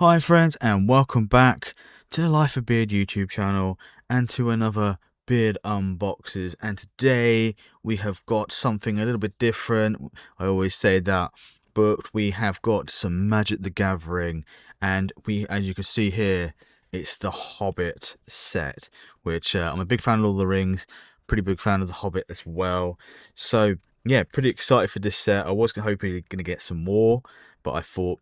Hi friends, and welcome back to the Life of Beard YouTube channel and to another Beard Unboxes. And today we have got something a little bit different. I always say that, but we have got some Magic the Gathering, and as you can see here, it's the Hobbit set, which I'm a big fan of Lord of the Rings, pretty big fan of the Hobbit as well. So yeah, pretty excited for this set. I was hoping to get some more, but I thought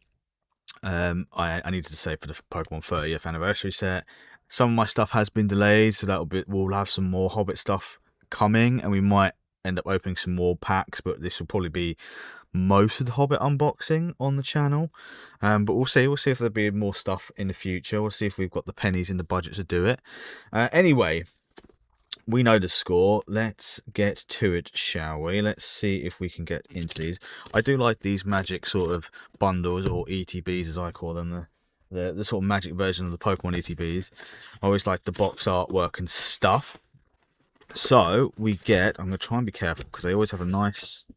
I needed to say for the Pokemon 30th anniversary set, some of my stuff has been delayed, so we'll have some more Hobbit stuff coming, and we might end up opening some more packs, but this will probably be most of the Hobbit unboxing on the channel. But we'll see if there'll be more stuff in the future. We'll see if we've got the pennies in the budget to do it. Anyway, we know the score. Let's get to it, shall we? Let's see if we can get into these. I do like these magic sort of bundles, or ETBs as I call them, the sort of magic version of the Pokemon ETBs. I always like the box artwork and stuff. So we get, I'm going to try and be careful because they always have a nice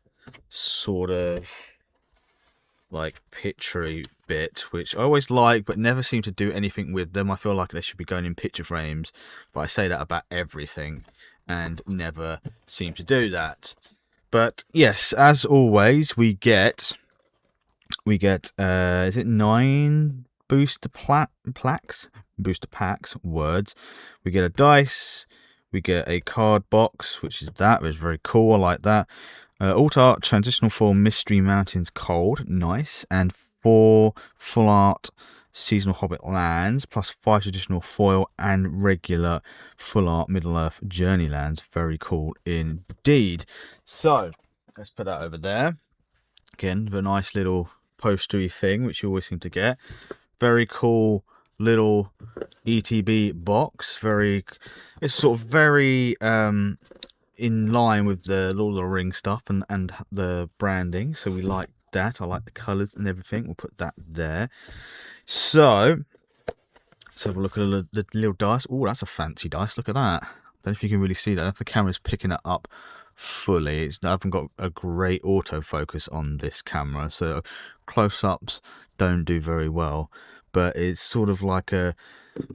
sort of like picture bit, which I always like but never seem to do anything with them. I feel like they should be going in picture frames, but I say that about everything and never seem to do that. But yes, as always, we get is it 9 booster packs words. We get a dice, we get a card box, which is very cool. I like that. Alt art transitional form Mystery Mountains Cold, nice, and 4 full art seasonal Hobbit lands plus 5 traditional foil and regular full art Middle Earth Journey lands. Very cool indeed. So let's put that over there. Again, the nice little postery thing which you always seem to get. Very cool little ETB box. It's sort of very in line with the Lord of the Rings stuff and the branding, so we like that. I like the colours and everything. We'll put that there. So let's have a look at the little dice. Oh, that's a fancy dice. Look at that. I don't know if you can really see that. That's the camera's picking it up fully. I haven't got a great autofocus on this camera, so close-ups don't do very well. But it's sort of like a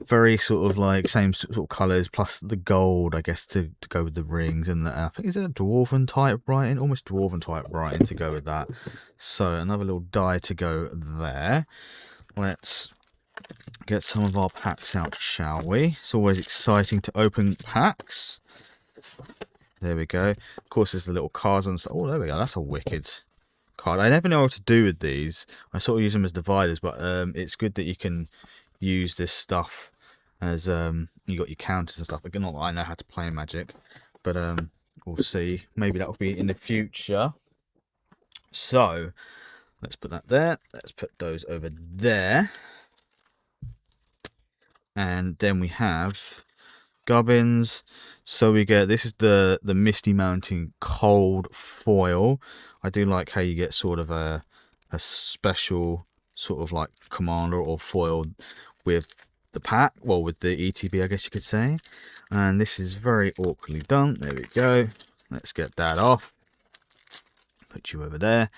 very sort of like same sort of colours plus the gold, I guess, to go with the rings, and I think is it a dwarven type writing, almost dwarven type writing to go with that. So another little die to go there. Let's get some of our packs out, shall we? It's always exciting to open packs. There we go. Of course, there's the little cards and stuff. Oh, there we go. That's a wicked card. I never know what to do with these. I sort of use them as dividers, but it's good that you can use this stuff as you got your counters and stuff. Again, not that I know how to play Magic, but we'll see. Maybe that will be in the future. So let's put that there. Let's put those over there, and then we have Gubbins. So we get, this is the Misty Mountain Cold foil. I do like how you get sort of a special sort of like commander or foil with the pack, well, with the ETB, I guess you could say. And this is very awkwardly done. There we go. Let's get that off. Put you over there.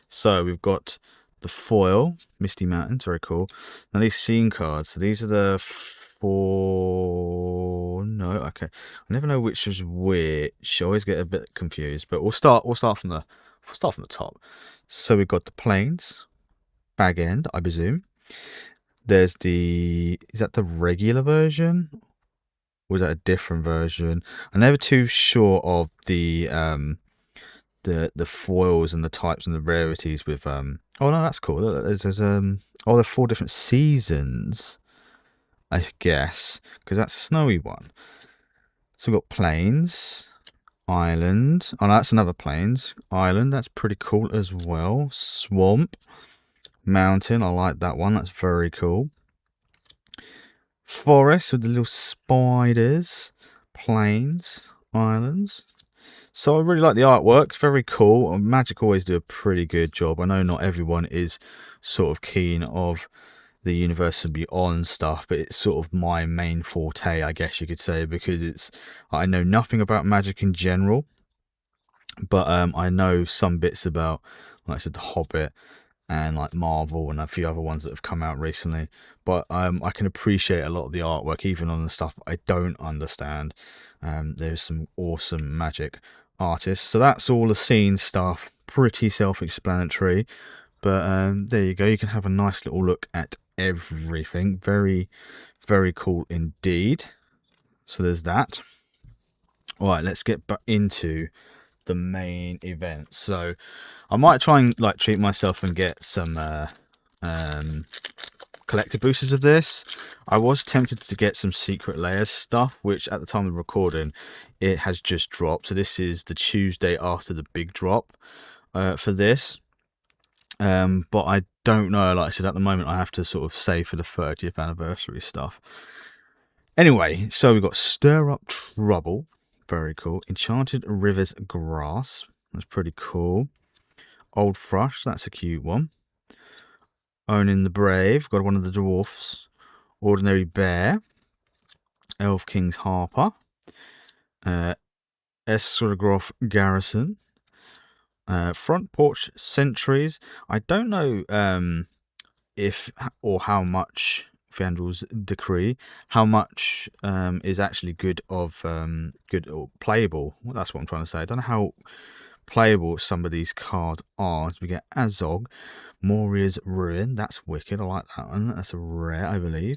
So we've got the foil Misty Mountains, very cool. Now these scene cards, so these are the 4. No, okay, I never know which is which. I always get a bit confused, but we'll start from the top. So we've got the plains bag end, I presume. There's is that the regular version, or is that a different version? I'm never too sure of the foils and the types and the rarities with oh no, that's cool. There's there are 4 different seasons, I guess, because that's a snowy one. So we've got plains, island. Oh no, that's another plains. Island, that's pretty cool as well. Swamp, mountain, I like that one. That's very cool. Forest with the little spiders. Plains, islands. So I really like the artwork. It's very cool. Magic always do a pretty good job. I know not everyone is sort of keen of the Universe and Beyond stuff, but it's sort of my main forte, I guess you could say, because I know nothing about Magic in general, but I know some bits about, like I said, the Hobbit and like Marvel and a few other ones that have come out recently. But I can appreciate a lot of the artwork, even on the stuff I don't understand. There's some awesome Magic artists. So that's all the scene stuff, pretty self-explanatory. But there you go. You can have a nice little look at everything. Very, very cool indeed. So there's that. All right, let's get back into the main event. So I might try and like treat myself and get some collector boosters of this. I was tempted to get some Secret Layers stuff, which at the time of recording it has just dropped. So this is the Tuesday after the big drop for this. But I don't know. Like I said, at the moment I have to sort of save for the 30th anniversary stuff. Anyway, so we've got Stir Up Trouble. Very cool. Enchanted Rivers Grass. That's pretty cool. Old Thrush. That's a cute one. Owning the Brave. Got one of the dwarfs. Ordinary Bear. Elf King's Harper. Esragroth Garrison. Front Porch Sentries. I don't know if or how much Fandul's Decree, how much is actually good or playable. Well, that's what I'm trying to say. I don't know how playable some of these cards are. So we get Azog, Moria's Ruin. That's wicked. I like that one. That's a rare, I believe.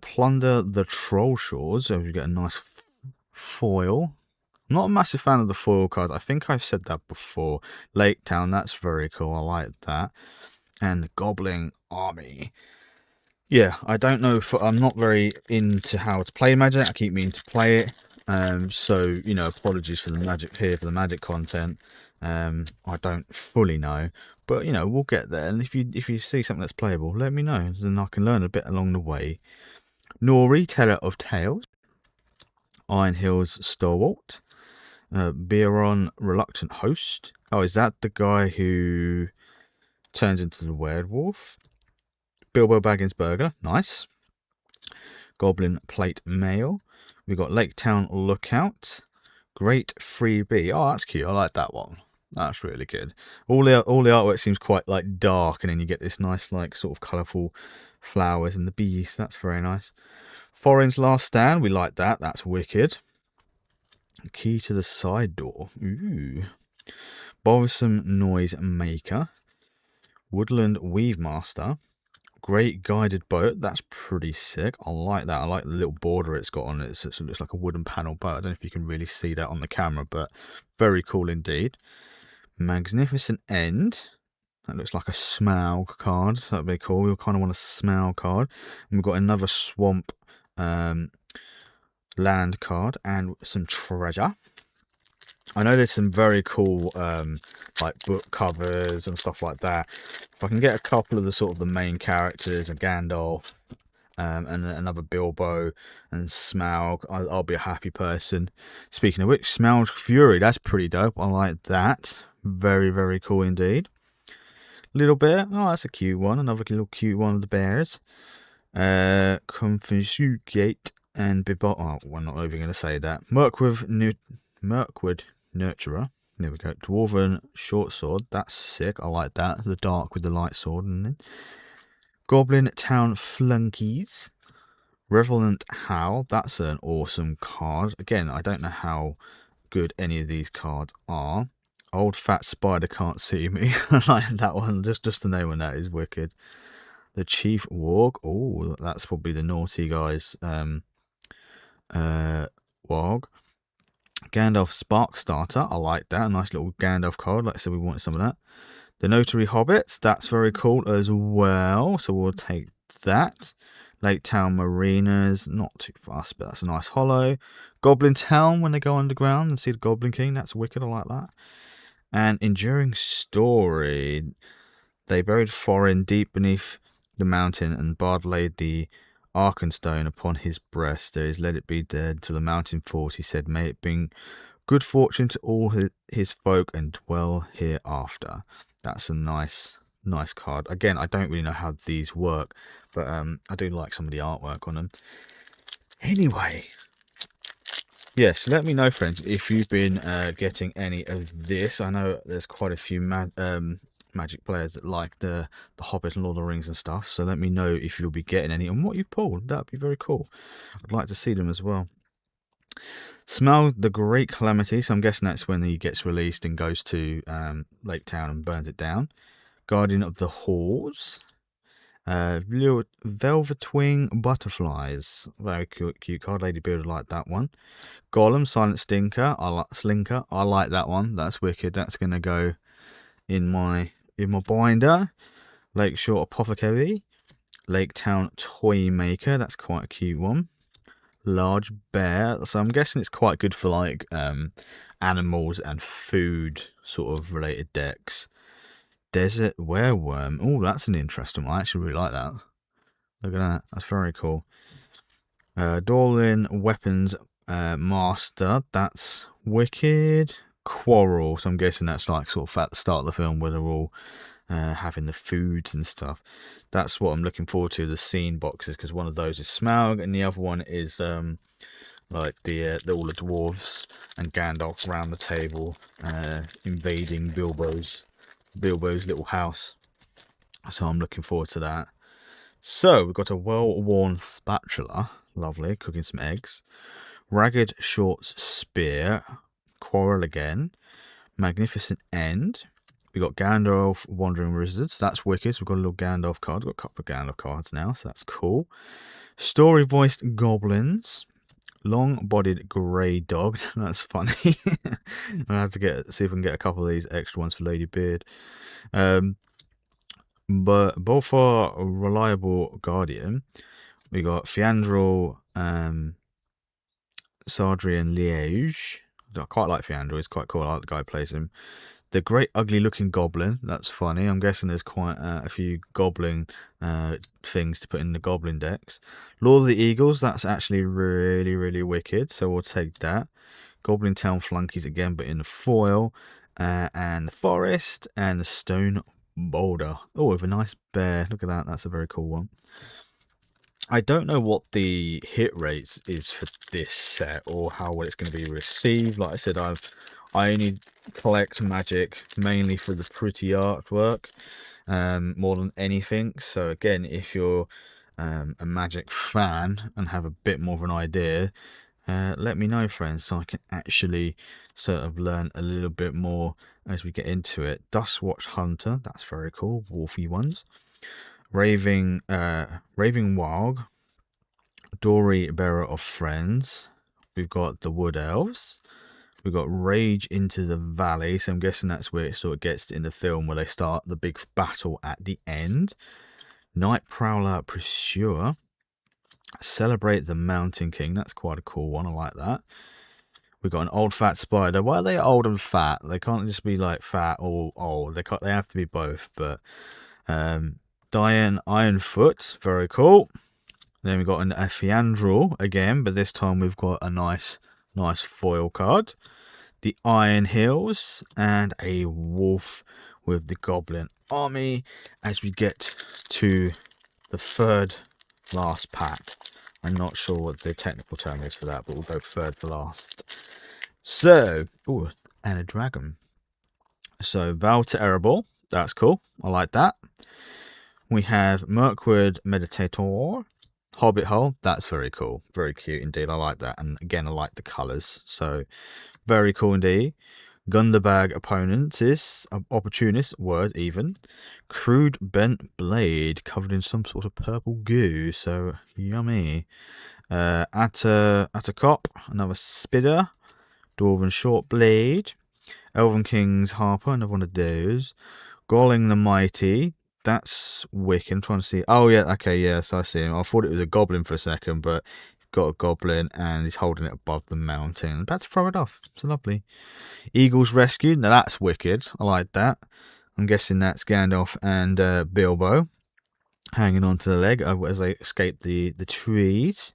Plunder the Troll Shores. So we get a nice foil. I'm not a massive fan of the foil cards. I think I've said that before. Lake Town. That's very cool. I like that. And the Goblin Army. Yeah, I don't know if I'm not very into how to play Magic. I keep meaning to play it. So, you know, apologies for the Magic here, for the Magic content. I don't fully know. But, you know, we'll get there. And if you see something that's playable, let me know. Then I can learn a bit along the way. Nori, Teller of Tales. Iron Hills Stalwart. Biron, Reluctant Host. Oh, is that the guy who turns into the werewolf? Bilbo Baggins Burger, nice. Goblin Plate Mail. We've got Lake Town Lookout. Great Freebie. Oh, that's cute. I like that one. That's really good. All the artwork seems quite like dark, and then you get this nice like sort of colourful flowers and the bees. That's very nice. Foreign's Last Stand. We like that. That's wicked. Key to the Side Door. Ooh. Bothersome Noise Maker. Woodland Weave Master. Great Guided Boat. That's pretty sick. I like that. I like the little border it's got on it. It looks like a wooden panel boat. I don't know if you can really see that on the camera, but very cool indeed. Magnificent End. That looks like a Smaug card. So that'd be cool. We kind of want a Smaug card. And we've got another Swamp land card and some treasure. I know there's some very cool like book covers and stuff like that. If I can get a couple of the sort of the main characters, and Gandalf, and another Bilbo and Smaug, I'll be a happy person. Speaking of which, Smaug's Fury, that's pretty dope. I like that. Very, very cool indeed. Little Bear, oh, that's a cute one. Another little cute one of the bears. Confuscate and Bibot. Oh, we're not even going to say that. Mirkwood Nurturer. There we go. Dwarven Short Sword. That's sick. I like that. The dark with the light sword. And Goblin Town Flunkies. Revelant Howl. That's an awesome card. Again, I don't know how good any of these cards are. Old Fat Spider Can't See Me. I like that one. Just the name on that is wicked. The Chief Warg. Oh, that's probably the naughty guy's Warg. Gandalf Spark Starter. I like that. A nice little Gandalf card. Like I said, we wanted some of that. The Notary Hobbits. That's very cool as well. So we'll take that. Lake Town Marinas. Not too fast, but that's a nice holo. Goblin Town when they go underground and see the Goblin King. That's wicked. I like that. And Enduring Story. They buried Thorin deep beneath the mountain, and Bard laid the Arkenstone upon his breast. There is let it be dead till the mountain falls. He said, may it bring good fortune to all his folk and dwell hereafter. That's a nice card. Again, I don't really know how these work, but I do like some of the artwork on them. Anyway, yes, let me know, friends, if you've been getting any of this. I know there's quite a few Magic players that like the Hobbit and Lord of the Rings and stuff. So let me know if you'll be getting any and what you pulled. That'd be very cool. I'd like to see them as well. Smell the Great Calamity. So I'm guessing that's when he gets released and goes to Lake Town and burns it down. Guardian of the Halls. Little Velvetwing Butterflies. Very cute card. Lady Beard, like that one. Gollum, Silent Slinker. I like that one. That's wicked. That's gonna go in my binder. Lakeshore Apothecary. Lake Town Toy Maker. That's quite a cute one. Large Bear. So I'm guessing it's quite good for like animals and food sort of related decks. Desert Wereworm. Oh, that's an interesting one. I actually really like that. Look at that. That's very cool. Dorlin Weapons Master. That's wicked. Quarrel. So I'm guessing that's like sort of at the start of the film where they're all having the foods and stuff. That's what I'm looking forward to, the scene boxes, because one of those is Smaug and the other one is like the all the dwarves and Gandalf around the table invading Bilbo's little house. So I'm looking forward to that. So we've got a well-worn spatula, lovely, cooking some eggs. Ragged Short's spear, Quarrel again. Magnificent End. We got Gandalf Wandering Wizards. That's wicked. So we've got a little Gandalf card. We've got a couple of Gandalf cards now, so that's cool. Story Voiced Goblins. Long-bodied grey dog. That's funny. I have to see if I can get a couple of these extra ones for Lady Beard. But both are Reliable Guardian. We got Fiandrel, Sardrian Liege. I quite like Fiandrel. He's quite cool. I like the guy who plays him. The Great Ugly Looking Goblin. That's funny. I'm guessing there's quite a few goblin things to put in the goblin decks. Lord of the Eagles. That's actually really, really wicked. So we'll take that. Goblin Town Flunkies again, but in the foil. And the Forest. And the Stone Boulder. Oh, with a nice bear. Look at that. That's a very cool one. I don't know what the hit rate is for this set or how well it's going to be received. Like I said, I only collect Magic mainly for the pretty artwork more than anything. So again, if you're a Magic fan and have a bit more of an idea, let me know, friends, so I can actually sort of learn a little bit more as we get into it. Dustwatch Hunter, that's very cool, wolfy ones. Raving Wog, Dory Bearer of Friends. We've got the Wood Elves. We've got Rage into the Valley. So I'm guessing that's where it sort of gets in the film, where they start the big battle at the end. Night Prowler Pursuer. Celebrate the Mountain King. That's quite a cool one. I like that. We've got an Old Fat Spider. Why are they old and fat? They can't just be like fat or old. They have to be both. But Diane Ironfoot. Very cool. Then we've got a Fiandrel again, but this time we've got a nice foil card. The Iron Hills and a wolf with the Goblin Army as we get to the third last pack. I'm not sure what the technical term is for that, but we'll go third for last. So, ooh, and a dragon. So, Val to Erebor. That's cool. I like that. We have Mirkwood Meditator. Hobbit Hole, that's very cool. Very cute indeed. I like that. And again, I like the colours. So, very cool indeed. Gunderbag Opportunist, word even. Crude Bent Blade, covered in some sort of purple goo. So, yummy. Atacop, another Spidder. Dwarven Short Blade. Elven King's Harper, another one of those. Galling the Mighty. That's wicked. I'm trying to see. Oh, yeah. Okay, yes, I see him. I thought it was a goblin for a second, but he's got a goblin and he's holding it above the mountain. I'm about to throw it off. It's lovely. Eagle's Rescue. Now, that's wicked. I like that. I'm guessing that's Gandalf and Bilbo hanging onto the leg as they escape the trees.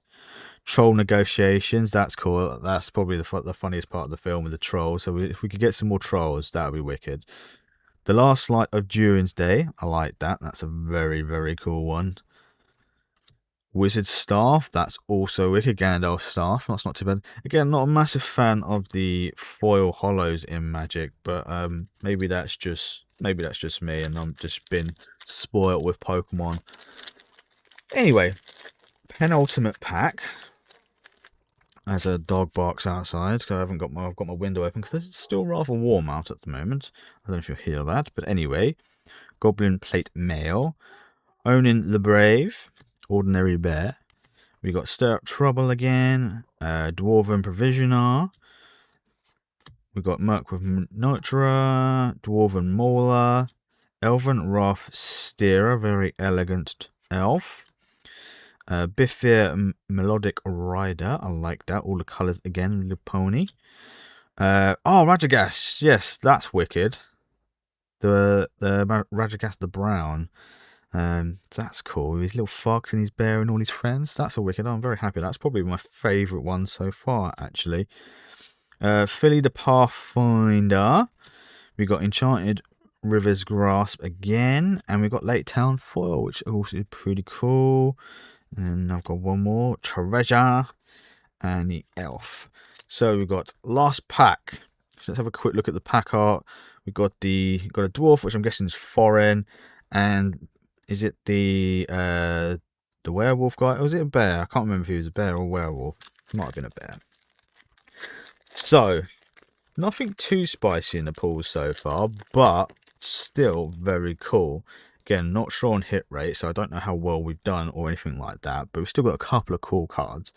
Troll Negotiations. That's cool. That's probably the funniest part of the film with the trolls. So if we could get some more trolls, that would be wicked. The Last Light of Durin's Day. I like that. That's a very, very cool one. Wizard Staff, that's also wicked. Gandalf Staff, that's not too bad. Again, not a massive fan of the foil hollows in Magic, but maybe that's just me, and I'm just been spoilt with Pokemon. Anyway, penultimate pack. As a dog barks outside, because I've got my window open because it's still rather warm out at the moment. I don't know if you'll hear that, but anyway, Goblin Plate Mail, Onin the Brave, Ordinary Bear. We got Stir Up Trouble again, Dwarven Provisioner. We got Merc with Nitra, Dwarven Mauler, Elven Wrath Steerer, very elegant elf. Bifir Melodic Rider, I like that. All the colours again, little pony. Oh, Radagast, yes, that's wicked. The Radagast the Brown. That's cool. With his little fox and his bear and all his friends. That's a wicked. I'm very happy. That's probably my favourite one so far, actually. Philly the Pathfinder. We got Enchanted River's Grasp again, and we got Lake Town Foil, which also is pretty cool. And I've got one more, Treasure, and the Elf. So we've got last pack. So let's have a quick look at the pack art. We've got a dwarf, which I'm guessing is foreign, and is it the werewolf guy, or was it a bear? I can't remember if he was a bear or a werewolf. It might have been a bear. So nothing too spicy in the pools so far, but still very cool. Again, not sure on hit rate, so I don't know how well we've done or anything like that, but we've still got a couple of cool cards.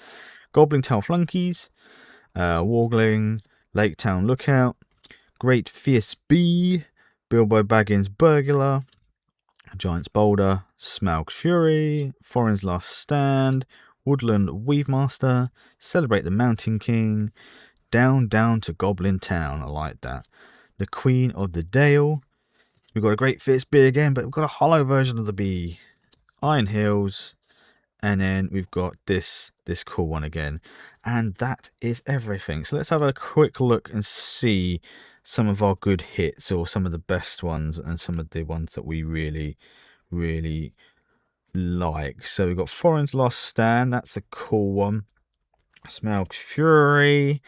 Goblin Tail Flunkies, Wargling, Lake Town Lookout, Great Fierce Bee, Bilbo Baggins Burglar, Giant's Boulder, Smaug's Fury, Foreign's Last Stand, Woodland Weavemaster, Celebrate the Mountain King, Down to Goblin Town, I like that. The Queen of the Dale. We've got a Great Fierce Bee again, but we've got a hollow version of the bee. Iron Hills. And then we've got this cool one again. And that is everything. So let's have a quick look and see some of our good hits, or some of the best ones, and some of the ones that we really, really like. So we've got Foreign's Last Stand. That's a cool one. Smaug's Fury.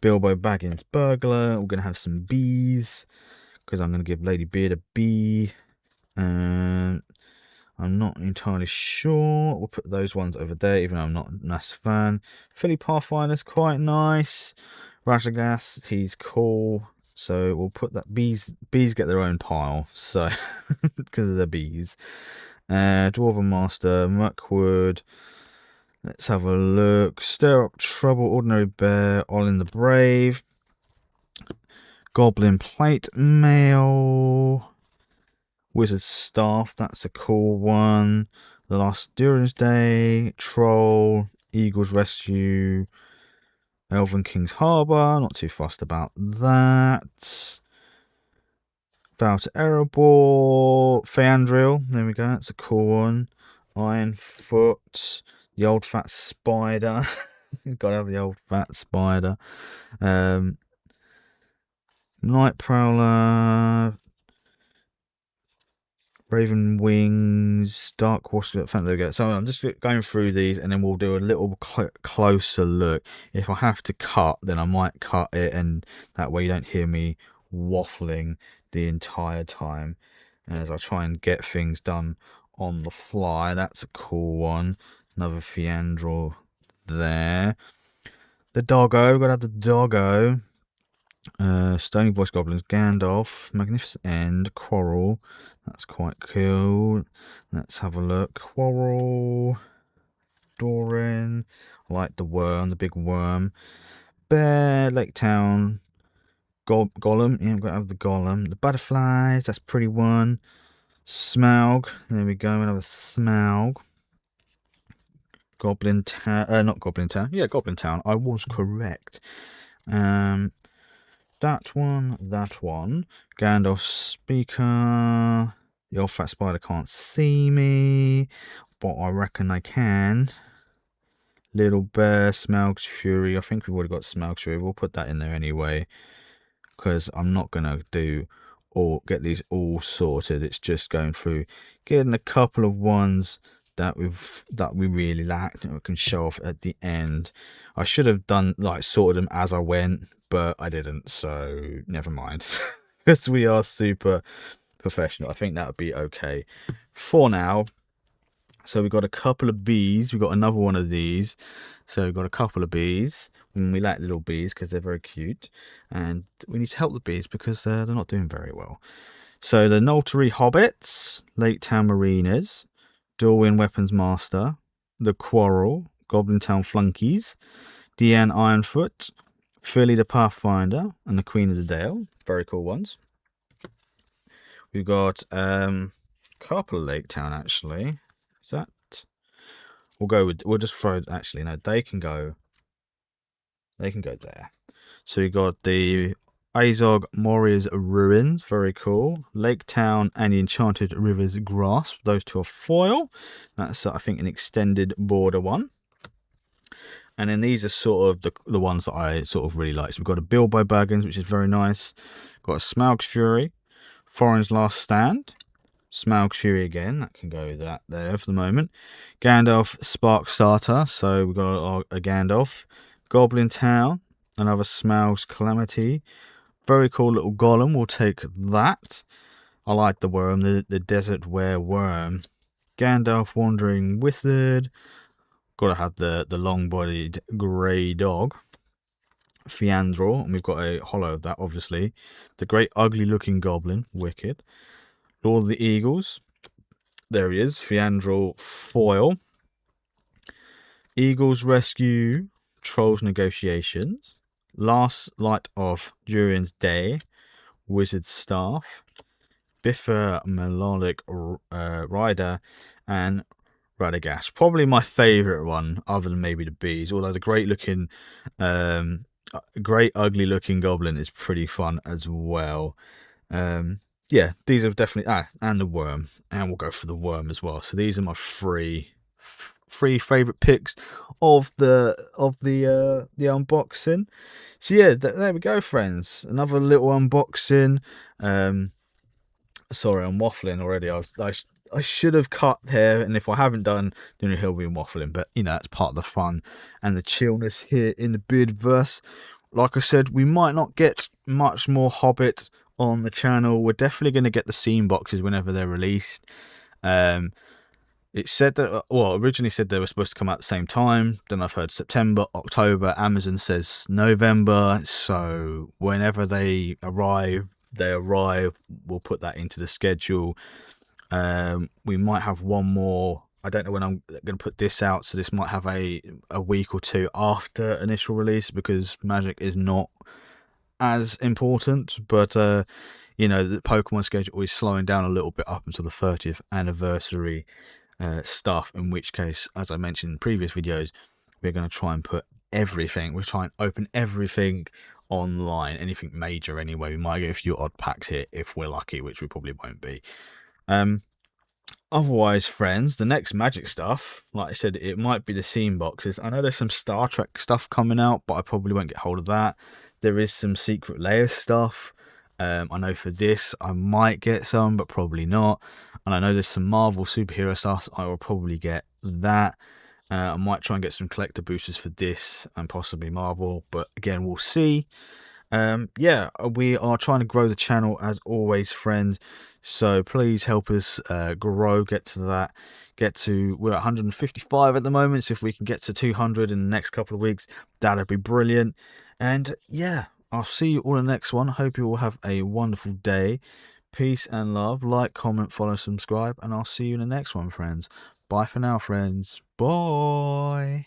Bilbo Baggins Burglar. We're going to have some bees, because I'm going to give Lady Beard a bee. I'm not entirely sure. We'll put those ones over there, even though I'm not a massive fan. Philly Pathfinder's quite nice. Radagast, he's cool. So we'll put that. Bees get their own pile, so because of the bees. Dwarven Master, Muckwood. Let's have a look. Stir Up Trouble, Ordinary Bear, Olin the Brave. Goblin Plate Mail. Wizard Staff, that's a cool one. The Last Doomsday, Troll, Eagle's Rescue, Elven King's Harbour, not too fussed about that. Vow to Erebor, Feandril, there we go, that's a cool one. Ironfoot, the Old Fat Spider, gotta have the Old Fat Spider. Night Prowler, Raven Wings, Dark Water. There we go. So I'm just going through these, and then we'll do a little closer look. If I have to cut, then I might cut it, and that way you don't hear me waffling the entire time as I try and get things done on the fly. That's a cool one. Another Feandril there. The doggo, gotta have the doggo. Stony Voice Goblins, Gandalf, Magnificent End, Quarrel. That's quite cool. Let's have a look. Quarrel, Doran. I like the worm, the big worm. Bear, Lake Town, Golem. Yeah, I'm going to have the Golem. The Butterflies, that's a pretty one. Smaug. There we go, another Smaug. Goblin Town. Not Goblin Town. Yeah, Goblin Town. I was correct. That one. Gandalf Speaker. The Old Fat Spider can't see me, but I reckon they can. Little Bear, Smaug's Fury. I think we've already got Smaug's Fury. We'll put that in there anyway, because I'm not going to get these all sorted. It's just going through, getting a couple of ones that we really lacked, and we can show off at the end. I should have done like sorted them as I went, but I didn't, so never mind. Because we are super professional, I think that would be okay for now. So we've got a couple of bees. We've got another one of these. So we've got a couple of bees. And we like little bees because they're very cute. And we need to help the bees because they're not doing very well. So the Noltery Hobbits, Lake Town Mariners, Dorwyn Weapons Master, the Quarrel, Goblin Town Flunkies, Deanne Ironfoot, Philly the Pathfinder, and the Queen of the Dale. Very cool ones. We've got a couple of Lake Town actually. Is that? We'll just throw, actually no, they can go there. So we got the Azog Moria's Ruins, very cool. Lake Town and the Enchanted Rivers Grasp, those two are foil. That's I think an extended border one. And then these are sort of the ones that I sort of really like. So we've got a Bilbo Baggins, which is very nice. Got a Smaug's Fury, Thorin's Last Stand, Smaug's Fury again, that can go that there for the moment. Gandalf Spark Starter, so we've got a Gandalf. Goblin Town, another Smaug's Calamity. Very cool little golem, we'll take that. I like the worm, the Desert Were Worm. Gandalf Wandering Wizard. Gotta have the long-bodied grey dog. Fiandrel, and we've got a hollow of that, obviously. The great ugly-looking goblin, wicked. Lord of the Eagles, there he is, Fiandrel foil. Eagles Rescue, Trolls Negotiations, Last Light of Durin's Day, Wizard Staff, Biffa Melodic Rider, and Radagast. Probably my favourite one, other than maybe the bees, although the great ugly looking goblin is pretty fun as well. Yeah, these are definitely and the worm, and we'll go for the worm as well. So these are my three favorite picks of the unboxing. So yeah, there we go, friends. Another little unboxing. Sorry, I'm waffling already. I should have cut here, and if I haven't done, then he'll be waffling. But you know, that's part of the fun and the chillness here in the Beardverse. Like I said, we might not get much more Hobbit on the channel. We're definitely going to get the scene boxes whenever they're released. It said that, well, originally said they were supposed to come out at the same time. Then I've heard September, October. Amazon says November. So whenever they arrive. We'll put that into the schedule. We might have one more. I don't know when I'm going to put this out, so this might have a week or two after initial release because Magic is not as important. But you know, the Pokemon schedule is slowing down a little bit up until the 30th anniversary stuff. In which case, as I mentioned in previous videos, we're going to try and put everything. We're trying to open everything online, anything major anyway. We might get a few odd packs here if we're lucky, which we probably won't be. Otherwise, friends, the next Magic stuff, like I said, it might be the scene boxes. I know there's some Star Trek stuff coming out, but I probably won't get hold of that. There is some Secret Lair stuff. I know for this I might get some, but probably not. And I know there's some Marvel superhero stuff. I will probably get that. I might try and get some collector boosters for this and possibly Marvel, but again, we'll see. Yeah, we are trying to grow the channel as always, friends. So please help us grow, we're at 155 at the moment. So if we can get to 200 in the next couple of weeks, that'd be brilliant. And yeah, I'll see you all in the next one. I hope you all have a wonderful day. Peace and love. Like, comment, follow, subscribe, and I'll see you in the next one, friends. Bye for now, friends. Bye.